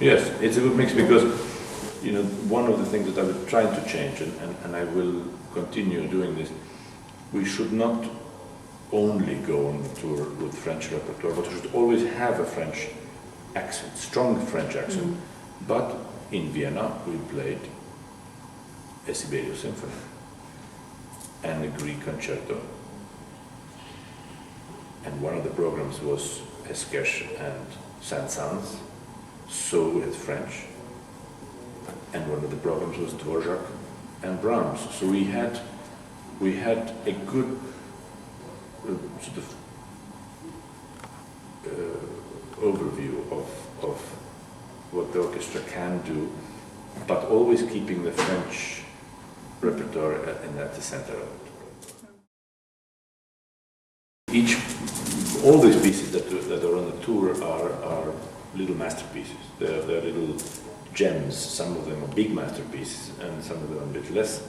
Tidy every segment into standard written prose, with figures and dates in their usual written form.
Yes, it's a good mix because, you know, one of the things that I'm trying to change, and I will continue doing this, we should not only go on the tour with French repertoire, but we should always have a French accent, strong French accent. But in Vienna, we played a Sibelius symphony and a Greek concerto. And one of the programs was Esquèche and Saint-Saëns, so we had French. And one of the programs was Dvorak and Brahms. So we had a good sort of overview of what the orchestra can do, but always keeping the French repertoire at the center of it. All these pieces that are on the tour are little masterpieces. They're little gems. Some of them are big masterpieces, and some of them are a bit less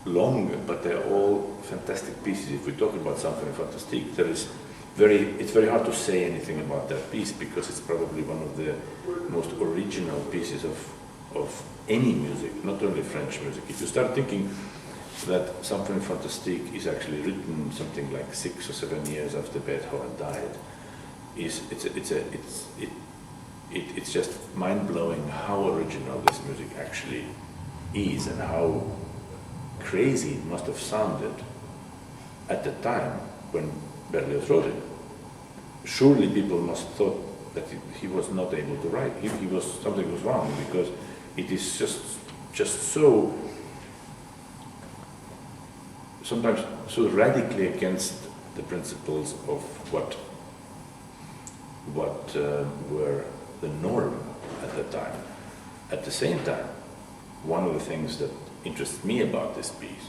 long, but they're all fantastic pieces. If we talk about Symphonie Fantastique, it's very hard to say anything about that piece because it's probably one of the most original pieces of any music, not only French music. If you start thinking that Symphonie Fantastique is actually written something like 6 or 7 years after Beethoven died, it's just mind-blowing how original this music actually is and how crazy it must have sounded at the time when Berlioz wrote it. Surely people must have thought that he was not able to write. Something was wrong because it is just so sometimes so radically against the principles of what were the norm at the time. At the same time, one of the things that interests me about this piece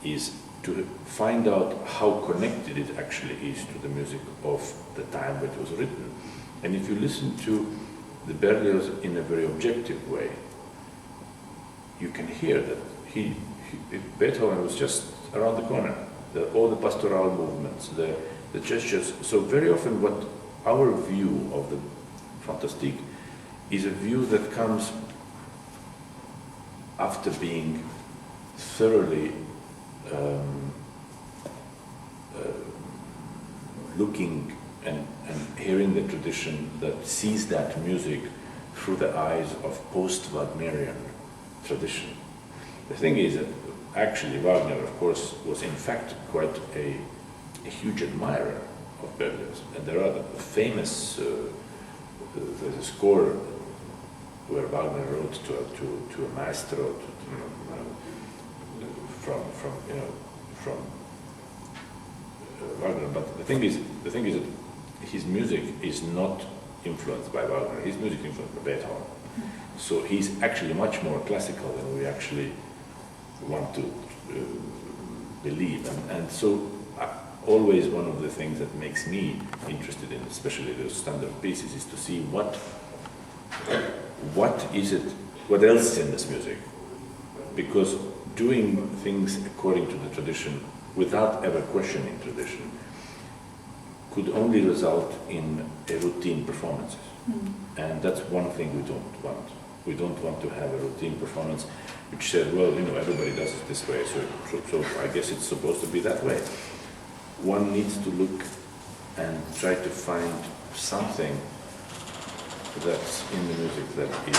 is to find out how connected it actually is to the music of the time when it was written. And if you listen to the Berlioz in a very objective way, you can hear that Beethoven was just around the corner. All the pastoral movements, the gestures. So very often what our view of the Fantastique is a view that comes after being thoroughly looking and hearing the tradition that sees that music through the eyes of post-Wagnerian tradition. The thing is that actually Wagner, of course, was in fact quite a huge admirer of Berlioz. And there are the famous, there's a score where Wagner wrote to a maestro, from Wagner. But the thing is that his music is not influenced by Wagner. His music is influenced by Beethoven. So he's actually much more classical than we actually want to believe. And so always one of the things that makes me interested in, especially those standard pieces, is to see what is it, what else is in this music. Because doing things according to the tradition without ever questioning tradition could only result in a routine performances. And that's one thing we don't want. We don't want to have a routine performance which said, well, everybody does it this way, so I guess it's supposed to be that way. One needs to look and try to find something that's in the music that is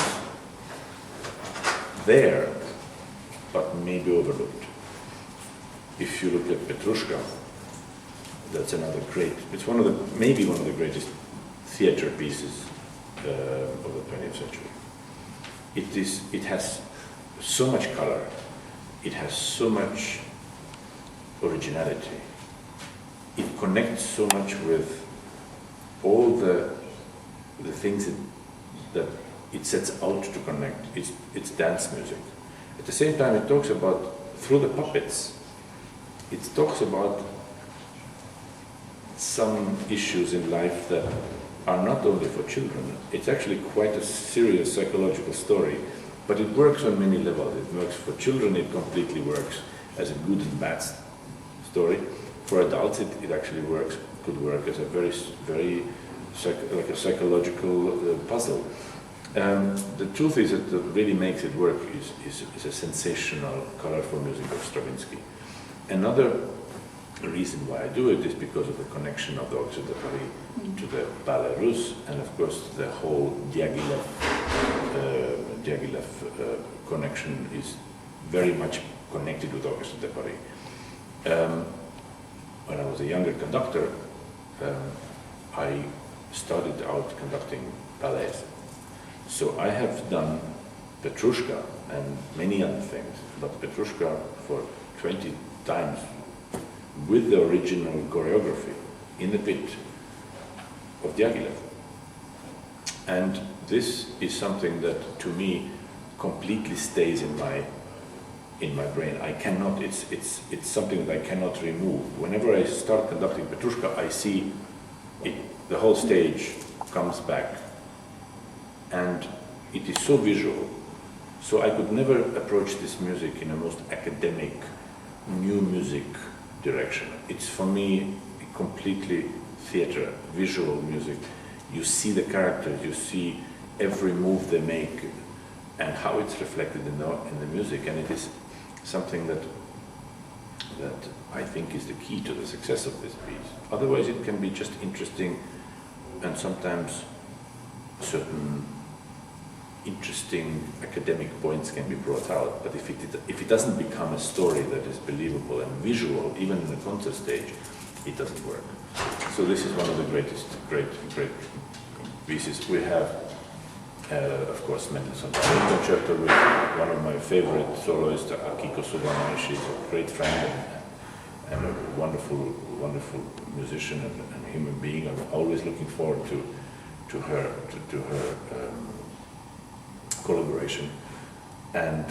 there, but maybe overlooked. If you look at Petrushka, that's another great, maybe one of the greatest theater pieces of the 20th century. It has so much color, it has so much originality, it connects so much with all the things that it sets out to connect. It's dance music. At the same time, it talks about, through the puppets, it talks about some issues in life that are not only for children. It's actually quite a serious psychological story, but it works on many levels. It works for children, it completely works as a good and bad story. For adults, it actually could work as a very, very like a psychological puzzle. The truth is that what really makes it work is a sensational, colorful music of Stravinsky. Another reason why I do it is because of the connection of the Orchestre de Paris to the Ballet Russe, and of course the whole Diaghilev connection is very much connected with Orchestre de Paris. When I was a younger conductor, I started out conducting ballets. So I have done Petrushka and many other things, but Petrushka for 20 times with the original choreography in the pit of Diaghilev. And this is something that to me completely stays in my brain. I cannot, it's something that I cannot remove. Whenever I start conducting Petrushka, I see it, the whole stage comes back. And it is so visual, so I could never approach this music in a most academic, new music direction. It's for me completely theater, visual music. You see the characters, you see every move they make and how it's reflected in the music, and it is something that I think is the key to the success of this piece. Otherwise it can be just interesting, and sometimes certain interesting academic points can be brought out, but if it doesn't become a story that is believable and visual, even in the concert stage, it doesn't work. So this is one of the great pieces. We have, of course, Mendelssohn's Violin Concerto with one of my favorite soloists, Akiko Subramanian. She's a great friend and a wonderful musician and human being. I'm always looking forward to her collaboration, and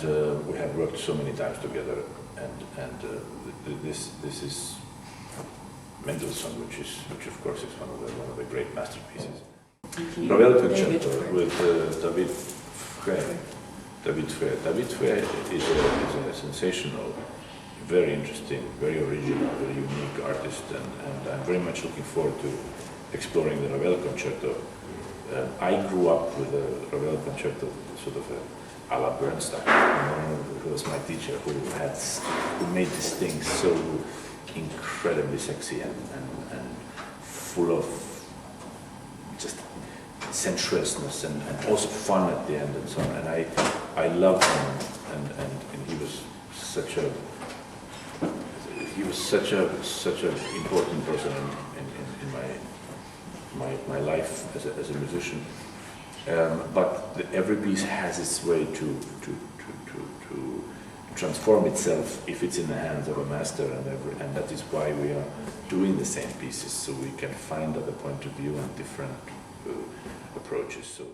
we have worked so many times together. And this is Mendelssohn, which of course is one of the great masterpieces. Ravel Concerto with David Frey. David Frey is a sensational, very interesting, very original, very unique artist, and I'm very much looking forward to exploring the Ravel Concerto. I grew up with a Ravel Concerto, sort of a la Bernstein, who was my teacher, who made this thing so incredibly sexy and full of just sensuousness and also fun at the end and so on. And I loved him, and he was such an important person in my life as a musician. But every piece has its way to transform itself if it's in the hands of a master, and that is why we are doing the same pieces, so we can find other point of view and different approaches. So